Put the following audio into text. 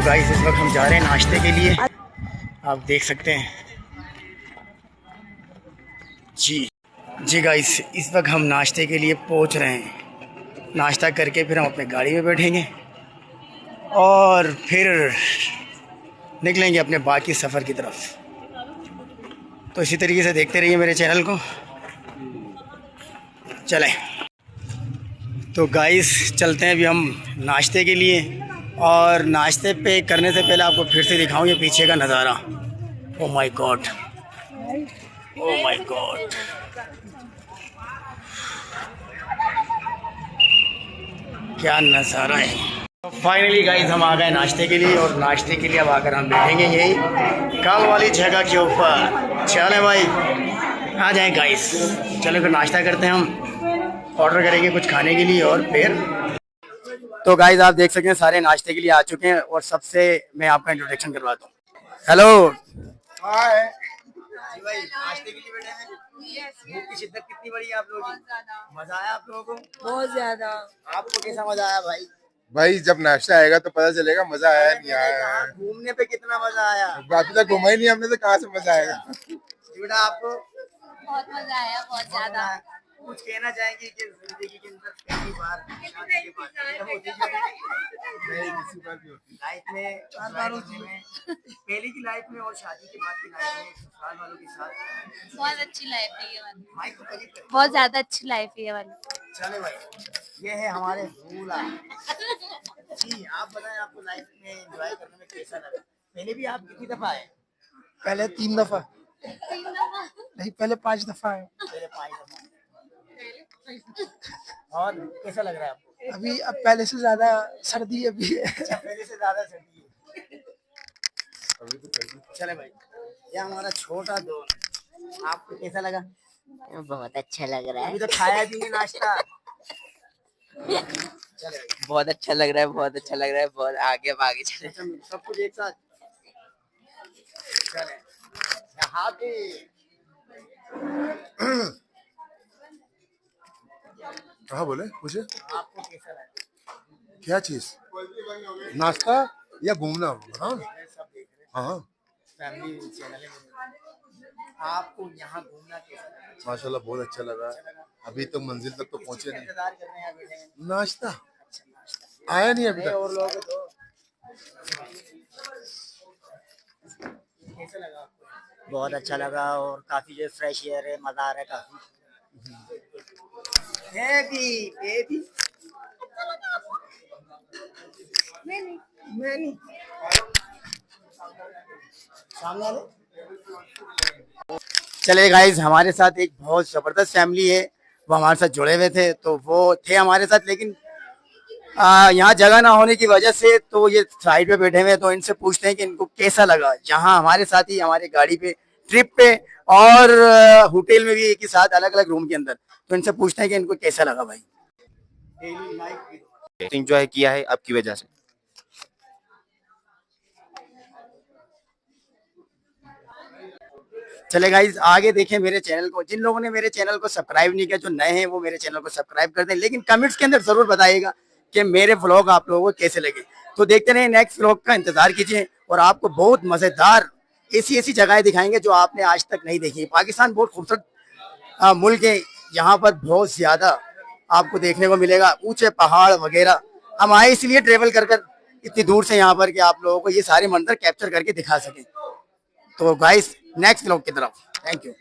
तो गाइस इस वक्त हम जा रहे हैं नाश्ते के लिए, आप देख सकते हैं। जी गाइस, इस वक्त हम नाश्ते के लिए पहुंच रहे हैं। नाश्ता करके फिर हम अपने गाड़ी में बैठेंगे और फिर निकलेंगे अपने बाकी सफ़र की तरफ। तो इसी तरीके से देखते रहिए मेरे चैनल को। चलें तो गाइस चलते हैं अभी हम नाश्ते के लिए। और नाश्ते पे करने से पहले आपको फिर से दिखाऊं ये पीछे का नज़ारा। Oh my God, oh my God, क्या नज़ारा है। फाइनली गाइस हम आ गए नाश्ते के लिए, और नाश्ते के लिए अब आकर हम बैठेंगे यही कल वाली जगह के ऊपर। चले भाई, आ जाएं गाइस। चलो फिर नाश्ता करते हैं, हम ऑर्डर करेंगे कुछ खाने के लिए और फिर। तो गाइस आप देख सकते हैं सारे नाश्ते के लिए आ चुके हैं, और सबसे मैं आपका इंट्रोडक्शन करवाता हूँ। हेलो हाय जी भाई, नाश्ते के लिए बैठे हैं। भूख की शिद्दत कितनी बड़ी है आप लोगों की? मजा आया आप लोगों को? बहुत ज्यादा। आपको कैसा मजा आया भाई? भाई जब नाश्ता आएगा तो पता चलेगा मजा आया नहीं आया। घूमने पे कितना मजा आया? अभी तक घूमा ही नहीं हमने, तो कहाँ से मजा आएगा। बेटा आपको? बहुत मजा आया, बहुत ज्यादा। कुछ कहना चाहेंगे कि जिंदगी के अंदर पहली बार लाइफ में पहले की लाइफ में और शादी के बाद की लाइफ में ससुराल वालों के साथ बहुत अच्छी लाइफ है ये वाली, माइक को करीब कर। बहुत ज्यादा अच्छी लाइफ है ये वाली। चले भाई, ये है हमारे फूला जी। आप बताएं आपको लाइफ में एंजॉय करने में कैसा लगा? पहले भी आप कितनी दफा आए? पहले 3 दफा नहीं, पहले 5 दफा है। पहले 5 दफा। और कैसा लग रहा है आपको? अभी अब पहले से ज्यादा सर्दी अभी है। अच्छा, पहले से ज्यादा सर्दी है। चले भाई, ये हमारा छोटा दोस्त, आपको कैसा लगा? बहुत अच्छा लग रहा अभी है। तो खाया भी नहीं नाश्ता। बहुत अच्छा लग रहा है, बहुत अच्छा लग रहा है। बहुत आगे आगे चले। सब कुछ एक साथ। चले यहाँ पे कहाँ बोले मुझे? आपको कैसा लगा? क्या चीज? नाश्ता या घूमना? हाँ सब देख रहे हाँ, फैमिली चैनल है। आपको यहाँ घूमना कैसा लगा? माशाल्लाह बहुत अच्छा लगा। अभी तो मंजिल तक तो पहुँचे नहीं। इंतजार कर रहे हैं बैठे हैं। नाश्ता आया नहीं अभी तक। और लोग तो कैसा लगा आपको? बहुत अच्छा लगा, और काफी जो फ्रेश एयर है, मजा आ रहा है काफी। बेबी बेबी मैं नहीं सामने वाले। चले गाइज, हमारे साथ एक बहुत जबरदस्त फैमिली है, वो हमारे साथ जुड़े हुए थे। तो वो थे हमारे साथ, लेकिन यहाँ जगह ना होने की वजह से तो ये साइड पे बैठे हुए हैं। तो इनसे पूछते हैं कि इनको कैसा लगा यहाँ हमारे साथ ही हमारे गाड़ी पे ट्रिप पे, और होटल में भी एक ही साथ अलग अलग रूम के अंदर। तो इनसे पूछते हैं कि इनको कैसा लगा भाई। एंजॉय किया है आपकी वजह से। चले गाइस, आगे देखें मेरे चैनल को। जिन लोगों ने मेरे चैनल को सब्सक्राइब नहीं किया, जो नए हैं, वो मेरे चैनल को सब्सक्राइब कर दें। लेकिन कमेंट्स के अंदर जरूर बताइएगा कि मेरे व्लॉग आप लोगों को कैसे लगे। तो देखते रहे, नेक्स्ट व्लॉग का इंतजार कीजिए, और आपको बहुत मजेदार ऐसी जगहें दिखाएंगे जो आपने आज तक नहीं देखी। पाकिस्तान बहुत खूबसूरत मुल्क है, यहाँ पर बहुत ज्यादा आपको देखने को मिलेगा, ऊंचे पहाड़ वगैरह। हम आए इसलिए ट्रेवल कर इतनी दूर से यहाँ पर कि आप लोगों को ये सारे मंजर कैप्चर करके दिखा सकें। तो गाइस, नेक्स्ट व्लॉग की तरफ। Thank you.